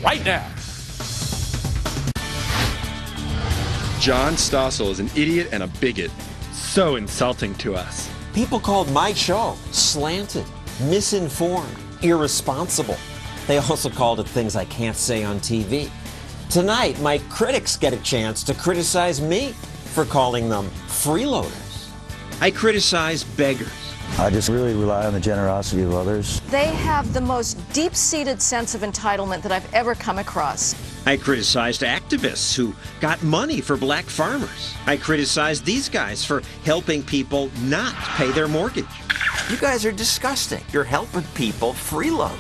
right now. John Stossel is an idiot and a bigot. So insulting to us. People called my show slanted, misinformed, irresponsible. They also called it things I can't say on TV. Tonight, my critics get a chance to criticize me for calling them freeloaders. I criticize beggars. I just really rely on the generosity of others. They have the most deep-seated sense of entitlement that I've ever come across. I criticized activists who got money for black farmers. I criticized these guys for helping people not pay their mortgage. You guys are disgusting. You're helping people freeload.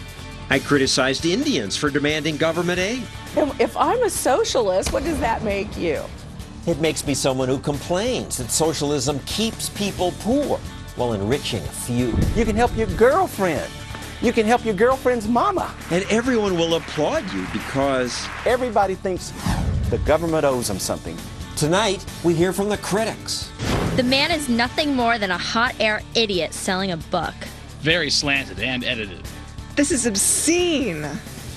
I criticized Indians for demanding government aid. If I'm a socialist, what does that make you? It makes me someone who complains that socialism keeps people poor while enriching a few. You can help your girlfriend. You can help your girlfriend's mama. And everyone will applaud you because everybody thinks the government owes them something. Tonight, we hear from the critics. The man is nothing more than a hot air idiot selling a book. Very slanted and edited. This is obscene.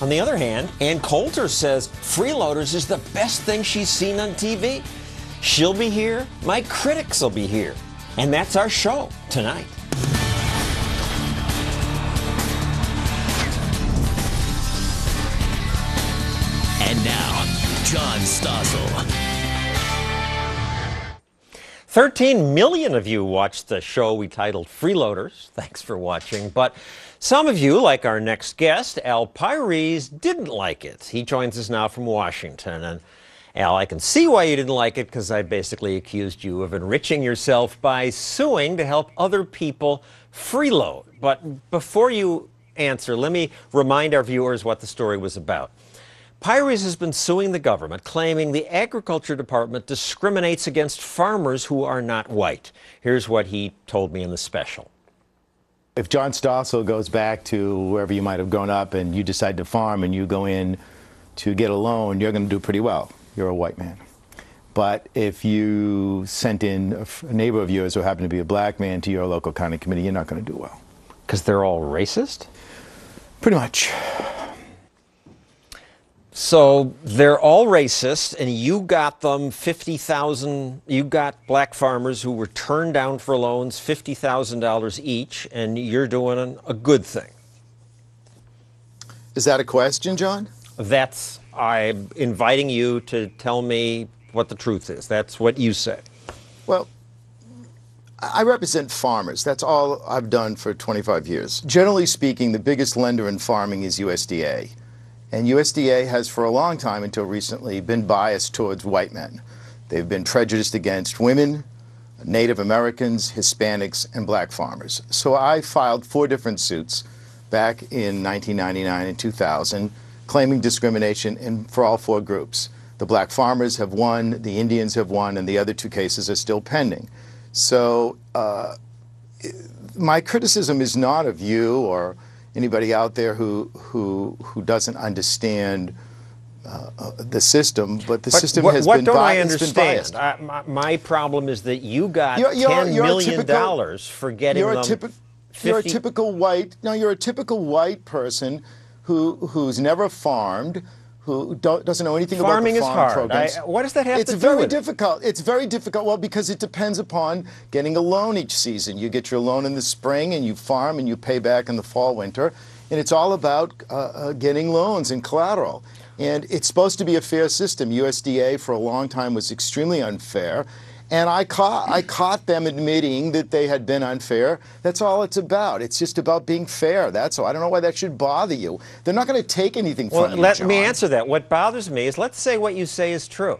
On the other hand, Ann Coulter says freeloaders is the best thing she's seen on TV. She'll be here, my critics will be here. And that's our show tonight. And now, John Stossel. 13 million of you watched the show we titled Freeloaders. Thanks for watching. But some of you, like our next guest, Al Pires, didn't like it. He joins us now from Washington. And Al, I can see why you didn't like it, because I basically accused you of enriching yourself by suing to help other people freeload. But before you answer, let me remind our viewers what the story was about. Pires has been suing the government, claiming the Agriculture Department discriminates against farmers who are not white. Here's what he told me in the special. If John Stossel goes back to wherever you might have grown up and you decide to farm and you go in to get a loan, you're going to do pretty well. You're a white man. But if you sent in a neighbor of yours who happened to be a black man to your local county committee, you're not going to do well. Because they're all racist? Pretty much. So they're all racist, and you got them 50,000, you got black farmers who were turned down for loans, $50,000 each, and you're doing a good thing. Is that a question, John? I'm inviting you to tell me what the truth is. That's what you say. Well, I represent farmers. That's all I've done for 25 years. Generally speaking, the biggest lender in farming is USDA. And USDA has for a long time, until recently, been biased towards white men. They've been prejudiced against women, Native Americans, Hispanics, and black farmers. So I filed 4 different suits back in 1999 and 2000, claiming discrimination for all 4 groups. The black farmers have won, the Indians have won, and the other 2 cases are still pending. So my criticism is not of you or anybody out there who doesn't understand the system, but the system has been biased. What don't I understand? My problem is that you got $10 million for getting them 50. You're a typical white. No, you're a typical white person who's never farmed, who doesn't know anything about the farm programs. What does that have to do with it? It's very difficult. It's very difficult. Well, because it depends upon getting a loan each season. You get your loan in the spring, and you farm, and you pay back in the fall, winter. And it's all about getting loans and collateral. And it's supposed to be a fair system. USDA for a long time was extremely unfair. And I caught them admitting that they had been unfair. That's all it's about. It's just about being fair. That's all. I don't know why that should bother you. They're not going to take anything from you, let me answer that. What bothers me is, let's say what you say is true.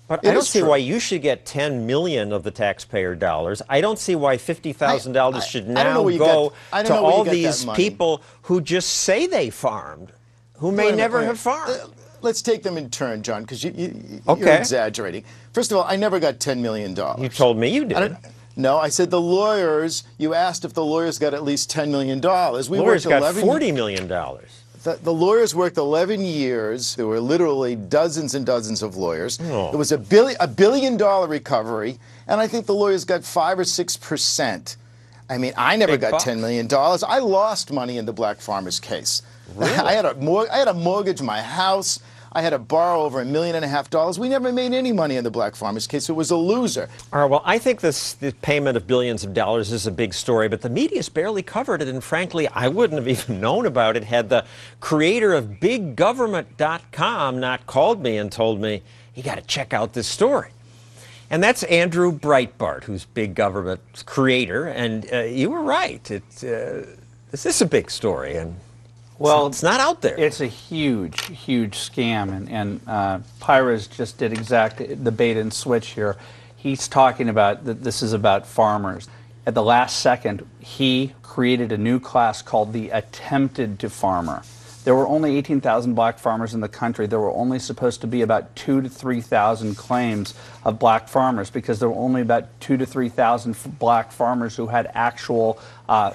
But I don't see why you should get 10 million of the taxpayer dollars. I don't see why $50,000 should now go to all these people who just say they farmed, who may never have farmed. Let's take them in turn, John, because you're exaggerating. First of all, I never got $10 million. You told me you did. No, I said the lawyers, you asked if the lawyers got at least $10 million. Lawyers got $40 million. The lawyers worked 11 years. There were literally dozens and dozens of lawyers. Oh. It was a $1 billion recovery, and I think the lawyers got 5 or 6%. I mean, I never got $10 million. I lost money in the black farmers case. Really? I had a mortgage my house. I had to borrow over $1.5 million. We never made any money in the black farmers case. It was a loser. All right, well, I think the payment of billions of dollars is a big story, but the media's barely covered it, and frankly, I wouldn't have even known about it had the creator of BigGovernment.com not called me and told me, you got to check out this story. And that's Andrew Breitbart, who's Big Government's creator, and you were right. This is a big story, and well, it's not out there. It's a huge, huge scam, and Pires just did exactly the bait and switch here. He's talking about that this is about farmers. At the last second, he created a new class called the attempted to farmer. There were only 18,000 black farmers in the country. There were only supposed to be about 2,000 to 3,000 claims of black farmers because there were only about 2,000 to 3,000 black farmers who had actual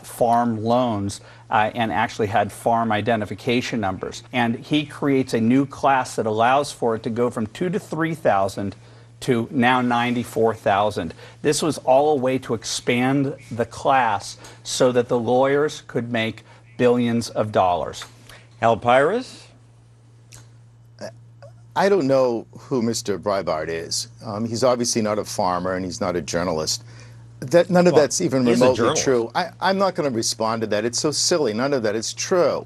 farm loans and actually had farm identification numbers. And he creates a new class that allows for it to go from 2,000 to 3,000 to now 94,000. This was all a way to expand the class so that the lawyers could make billions of dollars. Al Pires? I don't know who Mr. Breitbart is. He's obviously not a farmer and he's not a journalist. None of that's even remotely true. I'm not going to respond to that. It's so silly. None of that is true.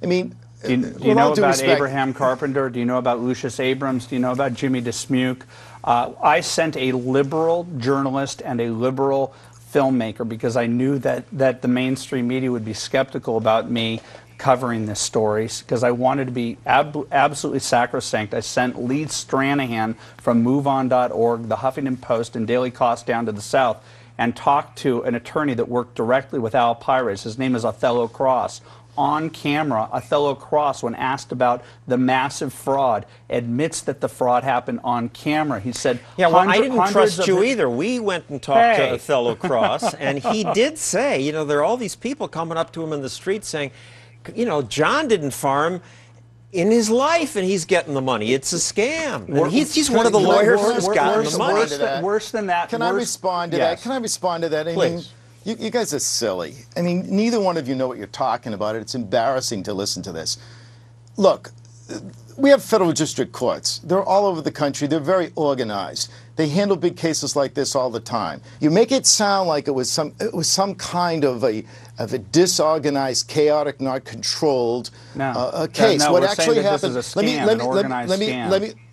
I mean, do you know about Abraham Carpenter? Do you know about Lucius Abrams? Do you know about Jimmy DeSmuke? I sent a liberal journalist and a liberal filmmaker because I knew that the mainstream media would be skeptical about me covering this story because I wanted to be absolutely sacrosanct. I sent Lee Stranahan from MoveOn.org, the Huffington Post, and Daily Kos down to the South and talked to an attorney that worked directly with Al Pires. His name is Othello Cross. On camera, Othello Cross, when asked about the massive fraud, admits that the fraud happened on camera. He said, yeah, well, I didn't trust you either. We went and talked to Othello Cross, and he did say, you know, there are all these people coming up to him in the street saying, you know, John didn't farm in his life, and he's getting the money. It's a scam. And he's one of the lawyers who's gotten the money. Worse than that. Can I respond to that? Can I respond to that? Please. I mean, you guys are silly. I mean, neither one of you know what you're talking about. It's embarrassing to listen to this. Look, we have federal district courts. They're all over the country. They're very organized. They handle big cases like this all the time. You make it sound like it was some kind of a disorganized, chaotic, not controlled case. No, what actually happened?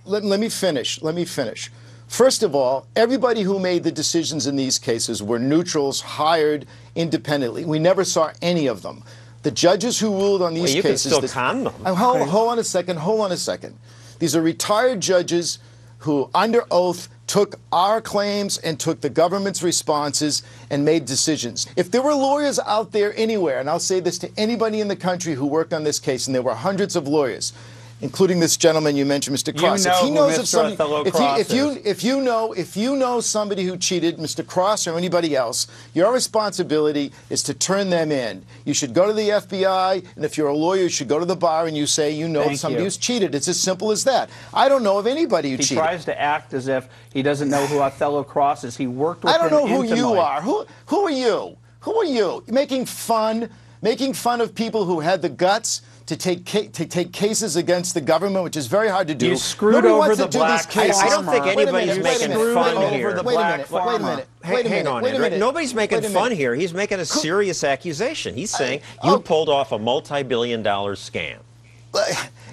Let me finish. First of all, everybody who made the decisions in these cases were neutrals hired independently. We never saw any of them. The judges who ruled on these cases... You can still con them. Hold on a second. These are retired judges who, under oath, took our claims and took the government's responses and made decisions. If there were lawyers out there anywhere, and I'll say this to anybody in the country who worked on this case, and there were hundreds of lawyers, including this gentleman you mentioned, Mr. Cross. If you know somebody who cheated, Mr. Cross or anybody else, your responsibility is to turn them in. You should go to the FBI, and if you're a lawyer, you should go to the bar and you say you know somebody who's cheated. It's as simple as that. I don't know of anybody who cheated. He tries to act as if he doesn't know who Othello Cross is. He worked with him I don't know who intimately. you are. Who are you? Who are you? Making fun of people who had the guts to take cases against the government, which is very hard to do. You screwed over the black farmer. I don't think anybody's making fun here. Wait a minute. Nobody's making fun here. He's making a serious accusation. He's saying you pulled off a multi-billion-dollar scam.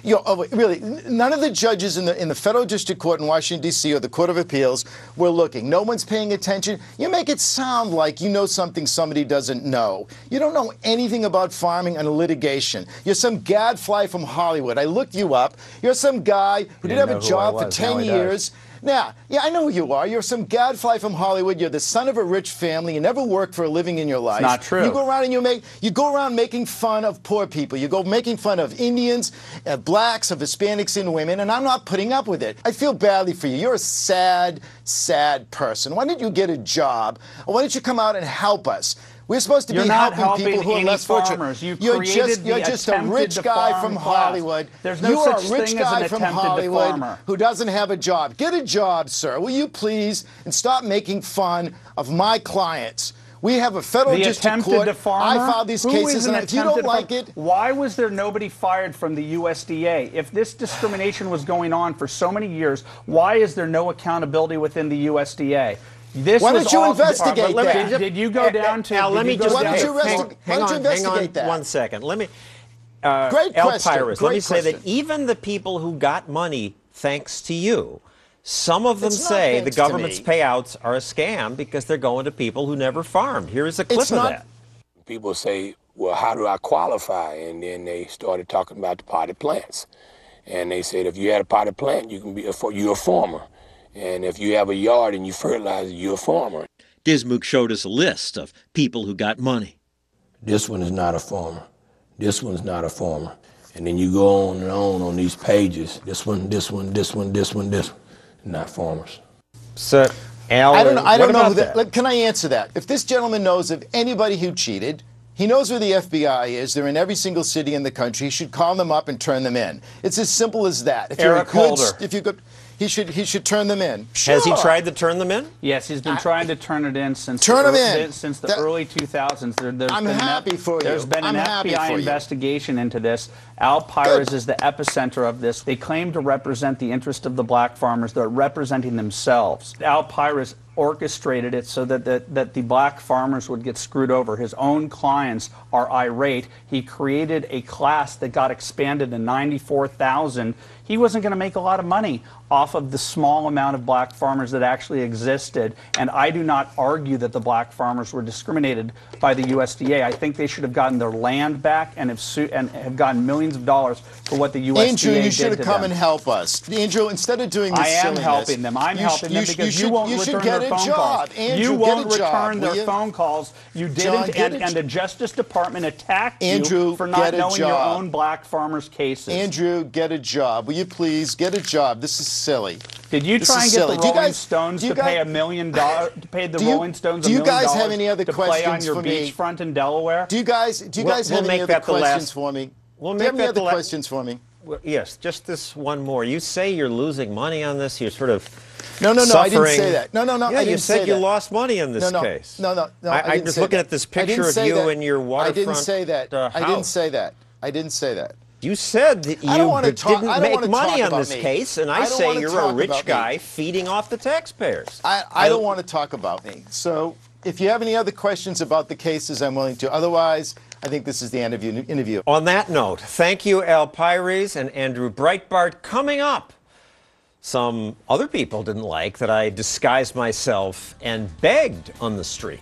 Really, none of the judges in the federal district court in Washington, D.C. or the Court of Appeals were looking. No one's paying attention. You make it sound like you know something somebody doesn't know. You don't know anything about farming and litigation. You're some gadfly from Hollywood. I looked you up. You're some guy who didn't have a job for 10 years. Now, yeah, I know who you are. You're some gadfly from Hollywood. You're the son of a rich family. You never worked for a living in your life. It's not true. You go around and you go around making fun of poor people. You go making fun of Indians, blacks, of Hispanics and women, and I'm not putting up with it. I feel badly for you. You're a sad, sad person. Why don't you get a job? Or why don't you come out and help us? We're supposed to be helping people who are less fortunate. You're just a rich guy from Hollywood. There's no such thing as an attempted farmer who doesn't have a job. Get a job, sir, will you please, and stop making fun of my clients. We have a federal The district attempted court. to farmer? I filed these Who cases, is an and if you don't attempted like farmer? it, Why was there nobody fired from the USDA? If this discrimination was going on for so many years, why is there no accountability within the USDA? This why was don't you all, investigate that? Did you go down to? Al, let me just Why don't you hang on investigate that? 1 second. Let me. Great El question. Pires, Great let me say that question. even the people who got money thanks to you, some of them It's not say the thanks to government's me. payouts are a scam because they're going to people who never farmed. Here's a clip It's of not- that. People say, well, how do I qualify? And then they started talking about the potted plants. And they said, if you had a potted plant, you can be you're a farmer. And if you have a yard and you fertilize it, you're a farmer. Dismuke showed us a list of people who got money. This one is not a farmer. This one's not a farmer. And then you go on and on these pages. This one, this one, this one, this one, this one. Not farmers. So, Al, I don't know what who about that. Can I answer that? If this gentleman knows of anybody who cheated, he knows where the FBI is. They're in every single city in the country. He should call them up and turn them in. It's as simple as that. If Eric Holder. If you could, he should turn them in. Has he Sure. tried to turn them in? Yes, he's been trying to turn it in since Turn the, him in. since the That- early 2000s. I'm happy for you. There's been an I'm happy FBI for you. investigation into this. Al Pires is the epicenter of this. They claim to represent the interest of the black farmers. They're representing themselves. Al Pires orchestrated it so that the black farmers would get screwed over. His own clients are irate. He created a class that got expanded to 94,000. He wasn't going to make a lot of money off of the small amount of black farmers that actually existed. And I do not argue that the black farmers were discriminated by the USDA. I think they should have gotten their land back and have gotten millions of dollars for what the USDA Andrew, you should did have to come them. and help us. Andrew, instead of doing this I am silliness, helping them. I'm helping them because you won't should return get their a phone job. calls. Andrew, You won't get a job, return will their you? phone calls. You John, didn't, get a and the Justice Department attacked Andrew, you for not get a knowing your job. own black farmers' cases. Andrew, get a job. Will you please get a job? This is silly. Did you This try is and get silly. the Do you Rolling guys- Stones do you to pay guys- $1 million to pay the do you- Rolling Stones do you $1 million guys have any other to play on questions your for me? beachfront in Delaware? Do you guys We'll have any make other that the questions last- for me? We'll Do you make have any that the other la- questions for me? Well, yes, just this one more. You say you're losing money on this. You're sort of No, I didn't suffering. say that. No, Yeah, I didn't you say said you that. lost money in this No, case. No, I'm didn't just say looking that. at this I didn't picture of say you that. in your waterfront. I didn't say that. I didn't house. say that. I didn't say that. You said that I don't you wanna talk- I didn't don't make wanna money talk on about this me. case, and I I don't say wanna you're a talk rich about me. guy feeding off the taxpayers. I don't want to talk about me. So if you have any other questions about the cases, I'm willing to. Otherwise, I think this is the end of your interview. On that note, thank you, Al Pires and Andrew Breitbart. Coming up, some other people didn't like that I disguised myself and begged on the street.